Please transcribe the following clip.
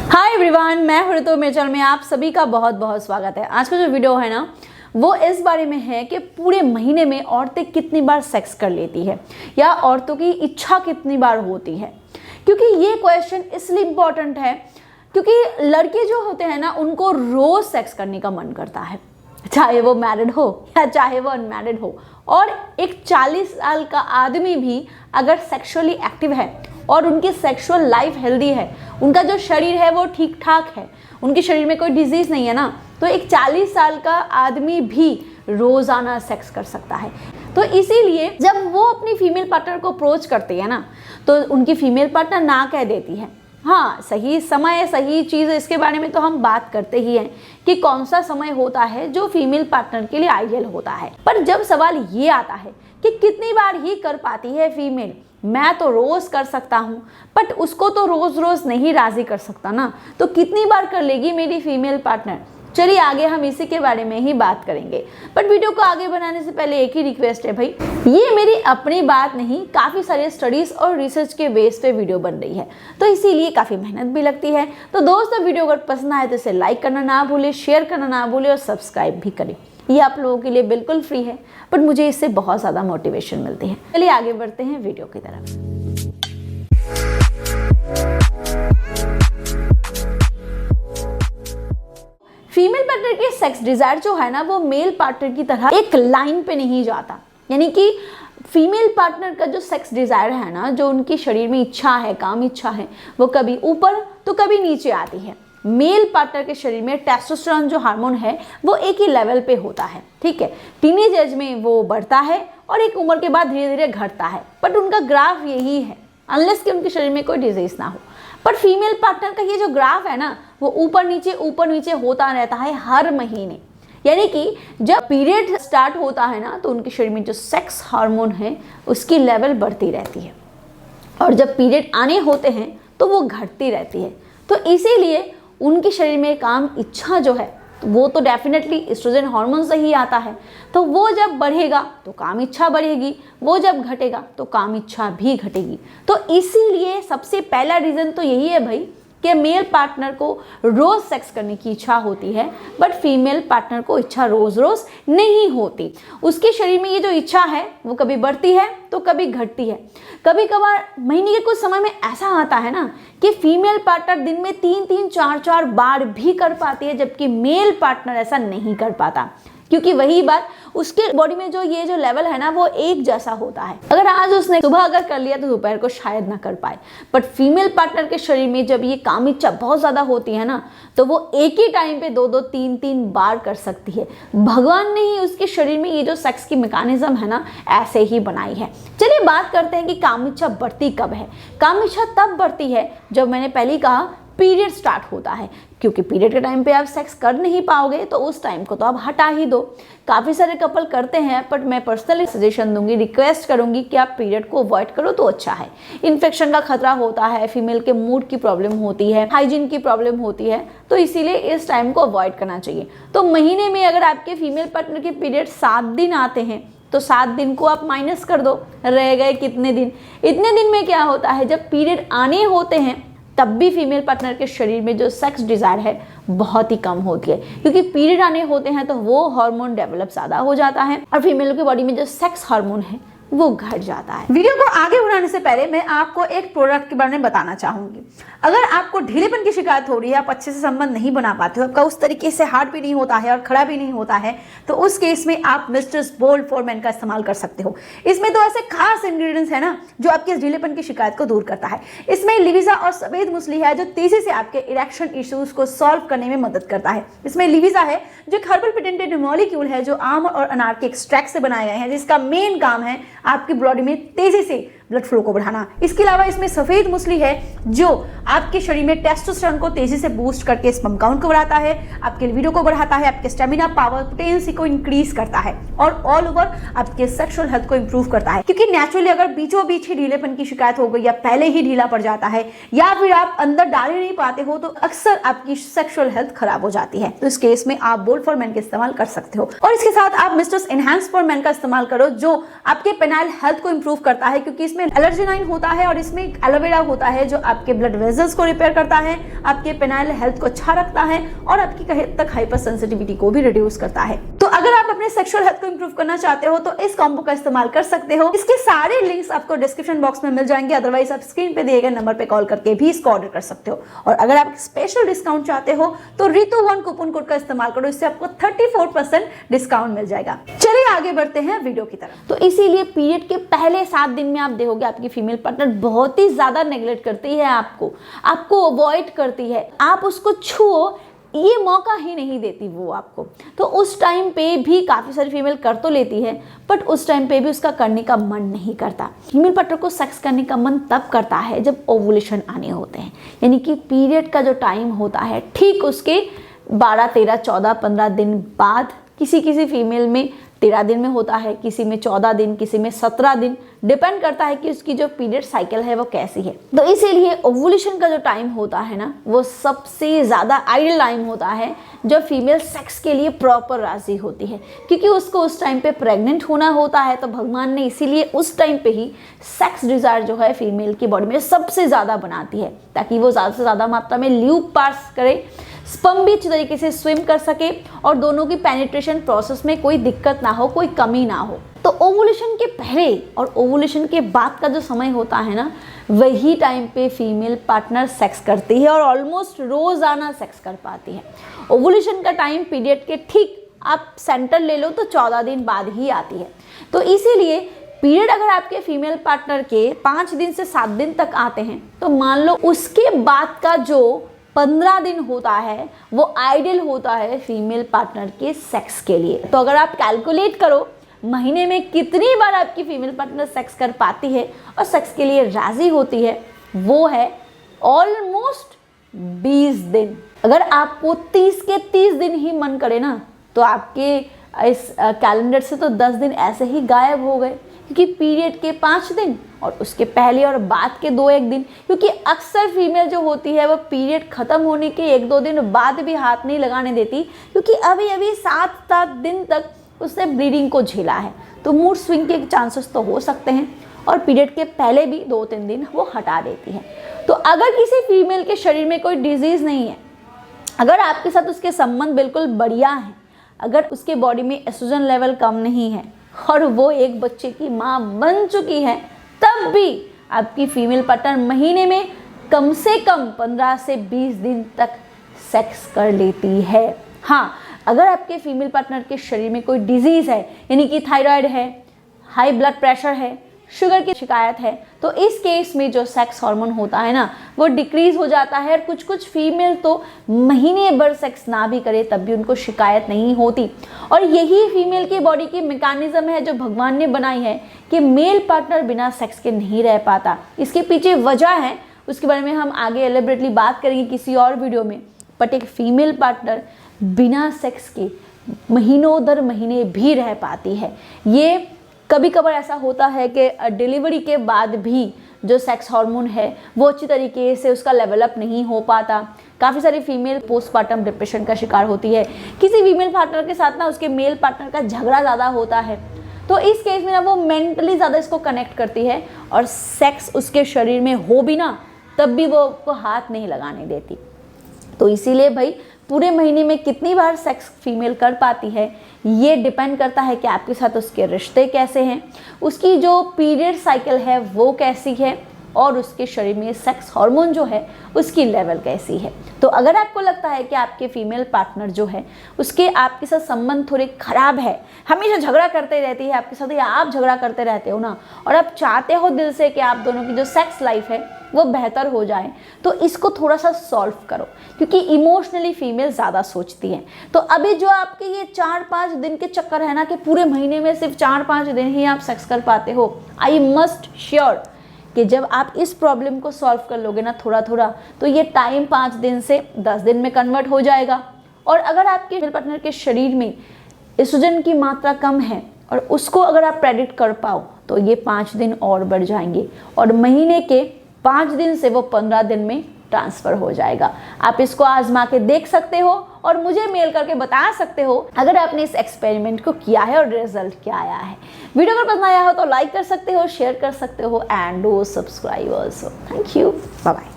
Hi everyone, मैं हूं ऋतु। मेरे चैनल में आप सभी का बहुत बहुत स्वागत है। आज का जो वीडियो है ना, वो इस बारे में है कि पूरे महीने में औरतें कितनी बार सेक्स कर लेती है या औरतों की इच्छा कितनी बार होती है। क्योंकि ये क्वेश्चन इसलिए इम्पोर्टेंट है क्योंकि लड़के जो होते हैं ना, उनको रोज सेक्स करने का मन करता है, चाहे वो मैरिड हो या चाहे वो अनमैरिड हो। और एक 40 साल का आदमी भी अगर सेक्सुअली एक्टिव है और उनकी सेक्सुअल लाइफ हेल्दी है, उनका जो शरीर है वो ठीक ठाक है, उनके शरीर में कोई डिजीज नहीं है ना, तो एक 40 साल का आदमी भी रोजाना सेक्स कर सकता है। तो इसीलिए जब वो अपनी फीमेल पार्टनर को अप्रोच करती है ना, तो उनकी फीमेल पार्टनर ना कह देती है। हाँ, सही समय सही चीज़, इसके बारे में तो हम बात करते ही हैं कि कौन सा समय होता है जो फीमेल पार्टनर के लिए आइडियल होता है। पर जब सवाल ये आता है कि कितनी बार ही कर पाती है फीमेल, मैं तो रोज कर सकता हूँ बट उसको तो रोज रोज नहीं राजी कर सकता ना, तो कितनी बार कर लेगी मेरी फीमेल पार्टनर। चलिए आगे हम इसी के बारे में ही बात करेंगे। बट वीडियो को आगे बढ़ाने से पहले एक ही रिक्वेस्ट है भाई, ये मेरी अपनी बात नहीं, काफ़ी सारे स्टडीज़ और रिसर्च के बेस पे वीडियो बन रही है, तो इसीलिए काफ़ी मेहनत भी लगती है। तो दोस्तों, वीडियो अगर पसंद आए तो इसे लाइक करना ना भूलें, शेयर करना ना भूलें और सब्सक्राइब भी करें। ये आप लोगों के लिए बिल्कुल फ्री है, बट मुझे इससे बहुत ज़्यादा मोटिवेशन मिलती है। चलिए आगे बढ़ते हैं वीडियो की तरफ। फीमेल पार्टनर की सेक्स डिजायर जो है ना, वो मेल पार्टनर की तरह एक लाइन पे नहीं जाता। यानी कि फीमेल पार्टनर का जो सेक्स डिजायर है ना, जो उनकी शरीर में इच्छा है, काम इच्छा है, वो कभी ऊपर तो कभी नीचे आती है। मेल पार्टनर के शरीर में टेस्टोस्टेरोन जो हार्मोन है वो एक ही लेवल पे होता है, ठीक है। टीनेज एज में वो बढ़ता है और एक उम्र के बाद धीरे धीरे घटता है, बट उनका ग्राफ यही है, अनलेस कि उनके शरीर में कोई डिजीज ना हो। पर फीमेल पार्टनर का ये जो ग्राफ है ना, वो ऊपर नीचे होता रहता है हर महीने। यानी कि जब पीरियड स्टार्ट होता है ना, तो उनके शरीर में जो सेक्स हार्मोन है उसकी लेवल बढ़ती रहती है, और जब पीरियड आने होते हैं तो वो घटती रहती है। तो इसीलिए उनके शरीर में काम इच्छा जो है वो तो डेफिनेटली एस्ट्रोजन हार्मोन से ही आता है। तो वो जब बढ़ेगा तो काम इच्छा बढ़ेगी, वो जब घटेगा तो काम इच्छा भी घटेगी। तो इसीलिए सबसे पहला रीज़न तो यही है भाई कि मेल पार्टनर को रोज़ सेक्स करने की इच्छा होती है, बट फीमेल पार्टनर को इच्छा रोज़ रोज़ नहीं होती। उसके शरीर में ये जो इच्छा है वो कभी बढ़ती है तो कभी घटती है। कभी कभार महीने के कुछ समय में ऐसा आता है ना कि फीमेल पार्टनर दिन में 3-3, 4-4 बार भी कर पाती है, जबकि मेल पार्टनर ऐसा नहीं कर पाता। क्योंकि वही बात, उसके बॉडी में जो ये जो लेवल है ना, वो एक जैसा होता है। अगर आज उसने सुबह अगर कर लिया तो दोपहर को शायद ना कर पाए। बट फीमेल पार्टनर के शरीर में जब ये काम इच्छा बहुत ज़्यादा होती है ना, तो वो एक ही टाइम पे 2-2, 3-3 बार कर सकती है। भगवान ने ही उसके शरीर में ये जो सेक्स की मैकेनिज्म है ना, ऐसे ही बनाई है। चलिए बात करते हैं कि काम इच्छा बढ़ती कब है। काम इच्छा तब बढ़ती है जब मैंने पहले ही कहा पीरियड स्टार्ट होता है, क्योंकि पीरियड के टाइम पे आप सेक्स कर नहीं पाओगे तो उस टाइम को तो आप हटा ही दो। काफ़ी सारे कपल करते हैं, बट मैं पर्सनली सजेशन दूंगी, रिक्वेस्ट करूंगी कि आप पीरियड को अवॉइड करो तो अच्छा है। इन्फेक्शन का खतरा होता है, फीमेल के मूड की प्रॉब्लम होती है, हाइजीन की प्रॉब्लम होती है, तो इसीलिए इस टाइम को अवॉइड करना चाहिए। तो महीने में अगर आपके फीमेल पार्टनर के पीरियड 7 दिन आते हैं तो 7 दिन को आप माइनस कर दो, रह गए कितने दिन। इतने दिन में क्या होता है, जब पीरियड आने होते हैं तब भी फीमेल पार्टनर के शरीर में जो सेक्स डिज़ायर है बहुत ही कम होती है, क्योंकि पीरियड आने होते हैं तो वो हार्मोन डेवलप ज़्यादा हो जाता है और फीमेल की बॉडी में जो सेक्स हार्मोन है वो घट जाता है। वीडियो को आगे बढ़ाने से पहले मैं आपको एक प्रोडक्ट के बारे में बताना चाहूंगी। अगर आपको ढीलेपन की शिकायत हो रही है, आप अच्छे से संबंध नहीं बना पाते हो, आपका उस तरीके से हार्ड भी नहीं होता है और खड़ा भी नहीं होता है, तो उस केस में आप मिस्टर्स बोल्ड फॉर मेन का इस्तेमाल कर सकते हो। इसमें तो ऐसे खास इंग्रेडिएंट्स है ना जो आपके इस ढीलेपन की शिकायत को दूर करता है। इसमें लिविजा और सफेद मूसली है जो तेजी से आपके इरेक्शन इश्यूज को सॉल्व करने में मदद करता है। इसमें लिविजा है जो एक हर्बल पेटेंटेड मॉलिक्यूल है जो आम और अनार के एक्सट्रैक्ट से बनाए गए हैं, जिसका मेन काम है आपकी बॉडी में तेजी से ब्लड फ्लो को बढ़ाना। इसके अलावा इसमें सफेद मूसली है जो आपके शरीर में टेस्टोस्टेरोन को तेजी से बूस्ट करके स्पर्म काउंट को बढ़ाता है, आपके लिबिडो को बढ़ाता है, आपके स्टेमिना, पावर, पोटेंसी को इंक्रीज करता है और ऑल ओवर आपके सेक्सुअल हेल्थ को इंप्रूव करता है। क्योंकि नेचुरली अगर बीचों बीच ही ढीलेपन की शिकायत हो गई या पहले ही ढीला पड़ जाता है या फिर आप अंदर डाल ही नहीं पाते हो, तो अक्सर आपकी सेक्सुअल हेल्थ खराब हो जाती है। तो इस केस में आप बोल्ड फॉर मेन का इस्तेमाल कर सकते हो। और इसके साथ आप मिस्टर्स एनहांस फॉर मेन का इस्तेमाल करो जो आपके पेनाइल हेल्थ को इंप्रूव करता है, क्योंकि इसमें एलर्जिनाइन होता है और इसमें एलोवेरा होता है जो आपके ब्लड वेजल्स को रिपेयर करता है, आपके पेनाइल हेल्थ को अच्छा रखता है और आपकी कहीं तक हाइपर सेंसिटिविटी को भी रिड्यूस करता है। तो अगर आप अपने सेक्सुअल हेल्थ को इंप्रूव करना चाहते हो तो इस कॉम्बो का इस्तेमाल कर सकते हो। इसके सारे लिंक्स आपको डिस्क्रिप्शन बॉक्स में मिल जाएंगे, अदरवाइज आप स्क्रीन पे दिए गए नंबर पे कॉल करके भी इसको ऑर्डर कर सकते हो। और अगर आप स्पेशल डिस्काउंट चाहते हो तो ऋतु1 कूपन कोड का इस्तेमाल करो, इससे आपको 34% डिस्काउंट मिल जाएगा। चलिए आगे बढ़ते हैं वीडियो की तरफ। तो इसीलिए पीरियड के पहले 7 दिन में आप देखोगे आपकी फीमेल पार्टनर बहुत ही ज्यादा नेग्लेक्ट करती है, आपको अवॉइड करती है, आप उसको छुओ ये मौका ही नहीं देती वो आपको। तो उस टाइम पे भी काफ़ी सारी फीमेल कर तो लेती है, बट उस टाइम पे भी उसका करने का मन नहीं करता। फीमेल पार्टनर को सेक्स करने का मन तब करता है जब ओवुलेशन आने होते हैं, यानी कि पीरियड का जो टाइम होता है ठीक उसके 12, 13, 14, 15 दिन बाद। किसी किसी फीमेल में 13 दिन में होता है, किसी में 14 दिन, किसी में 17 दिन, डिपेंड करता है कि उसकी जो पीरियड साइकिल है वो कैसी है। तो इसीलिए ओवुलेशन का जो टाइम होता है ना वो सबसे ज़्यादा आइडियल टाइम होता है जब फीमेल सेक्स के लिए प्रॉपर राजी होती है, क्योंकि उसको उस टाइम पे प्रेग्नेंट होना होता है। तो भगवान ने इसीलिए उस टाइम पे ही सेक्स डिज़ायर जो है फीमेल की बॉडी में सबसे ज़्यादा बनाती है, ताकि वो ज़्यादा से ज़्यादा मात्रा में ल्यूब पास करे, स्पर्म भी अच्छी तरीके से स्विम कर सके और दोनों की पेनिट्रेशन प्रोसेस में कोई दिक्कत ना हो, कोई कमी ना हो। तो ओवुलेशन के पहले और ओवुलेशन के बाद का जो समय होता है ना वही टाइम पे फीमेल पार्टनर सेक्स करती है और ऑलमोस्ट रोजाना सेक्स कर पाती है। ओवुलेशन का टाइम पीरियड के ठीक आप सेंटर ले लो तो 14 दिन बाद ही आती है। तो इसीलिए पीरियड अगर आपके फीमेल पार्टनर के 5 दिन से 7 दिन तक आते हैं तो मान लो उसके बाद का जो 15 दिन होता है वो आइडियल होता है फीमेल पार्टनर के सेक्स के लिए। तो अगर आप कैलकुलेट करो महीने में कितनी बार आपकी फीमेल पार्टनर सेक्स कर पाती है और सेक्स के लिए राजी होती है, वो है ऑलमोस्ट 20 दिन। अगर आपको 30 के 30 दिन ही मन करे ना तो आपके इस कैलेंडर से तो 10 दिन ऐसे ही गायब हो गए, क्योंकि पीरियड के 5 दिन और उसके पहले और बाद के 2-1 दिन, क्योंकि अक्सर फीमेल जो होती है वो पीरियड ख़त्म होने के 1-2 दिन बाद भी हाथ नहीं लगाने देती, क्योंकि अभी अभी 7-7 दिन तक उसने ब्लीडिंग को झेला है। तो मूड स्विंग के चांसेस तो हो सकते हैं और पीरियड के पहले भी 2-3 दिन वो हटा देती है। तो अगर किसी फीमेल के शरीर में कोई डिजीज़ नहीं है, अगर आपके साथ उसके संबंध बिल्कुल बढ़िया हैं, अगर उसके बॉडी में एस्ट्रोजन लेवल कम नहीं है और वो एक बच्चे की माँ बन चुकी है, तब भी आपकी फीमेल पार्टनर महीने में कम से कम 15 से 20 दिन तक सेक्स कर लेती है। हाँ, अगर आपके फीमेल पार्टनर के शरीर में कोई डिजीज़ है, यानी कि थायराइड है, हाई ब्लड प्रेशर है, शुगर की शिकायत है, तो इस केस में जो सेक्स हार्मोन होता है ना वो डिक्रीज हो जाता है। और कुछ कुछ फीमेल तो महीने भर सेक्स ना भी करे तब भी उनको शिकायत नहीं होती। और यही फीमेल की बॉडी की मैकेनिज्म है जो भगवान ने बनाई है कि मेल पार्टनर बिना सेक्स के नहीं रह पाता। इसके पीछे वजह है, उसके बारे में हम आगे एलेबरेटली बात करेंगे किसी और वीडियो में। बट एक फीमेल पार्टनर बिना सेक्स के महीनों दर महीने भी रह पाती है। ये कभी कभार ऐसा होता है कि डिलीवरी के बाद भी जो सेक्स हार्मोन है वो अच्छी तरीके से उसका लेवल अप नहीं हो पाता। काफ़ी सारी फीमेल पोस्टमार्टम डिप्रेशन का शिकार होती है। किसी फीमेल पार्टनर के साथ ना उसके मेल पार्टनर का झगड़ा ज़्यादा होता है, तो इस केस में ना वो मेंटली ज़्यादा इसको कनेक्ट करती है और सेक्स उसके शरीर में हो भी ना तब भी वो उसको हाथ नहीं लगाने देती। तो इसीलिए भाई पूरे महीने में कितनी बार सेक्स फीमेल कर पाती है ये डिपेंड करता है कि आपके साथ उसके रिश्ते कैसे हैं, उसकी जो पीरियड साइकिल है वो कैसी है और उसके शरीर में सेक्स हार्मोन जो है उसकी लेवल कैसी है। तो अगर आपको लगता है कि आपके फीमेल पार्टनर जो है उसके आपके साथ संबंध थोड़े खराब है, हमेशा झगड़ा करते रहती है आपके साथ या आप झगड़ा करते रहते हो ना, और आप चाहते हो दिल से कि आप दोनों की जो सेक्स लाइफ है वो बेहतर हो जाए, तो इसको थोड़ा सा सॉल्व करो, क्योंकि इमोशनली फीमेल ज़्यादा सोचती हैं। तो अभी जो आपके ये 4-5 दिन के चक्कर है ना कि पूरे महीने में सिर्फ 4-5 दिन ही आप सेक्स कर पाते हो, आई मस्ट श्योर कि जब आप इस प्रॉब्लम को सॉल्व कर लोगे ना थोड़ा थोड़ा, तो ये टाइम 5 दिन से 10 दिन में कन्वर्ट हो जाएगा। और अगर आपके पार्टनर के शरीर में एस्ट्रोजन की मात्रा कम है और उसको अगर आप प्रेडिक्ट कर पाओ तो ये 5 दिन और बढ़ जाएंगे और महीने के 5 दिन से वो 15 दिन में ट्रांसफ़र हो जाएगा। आप इसको आजमा के देख सकते हो और मुझे मेल करके बता सकते हो अगर आपने इस एक्सपेरिमेंट को किया है और रिजल्ट क्या आया है। वीडियो अगर पसंद आया हो तो लाइक कर सकते हो, शेयर कर सकते हो and do subscribe also. Thank you, bye bye.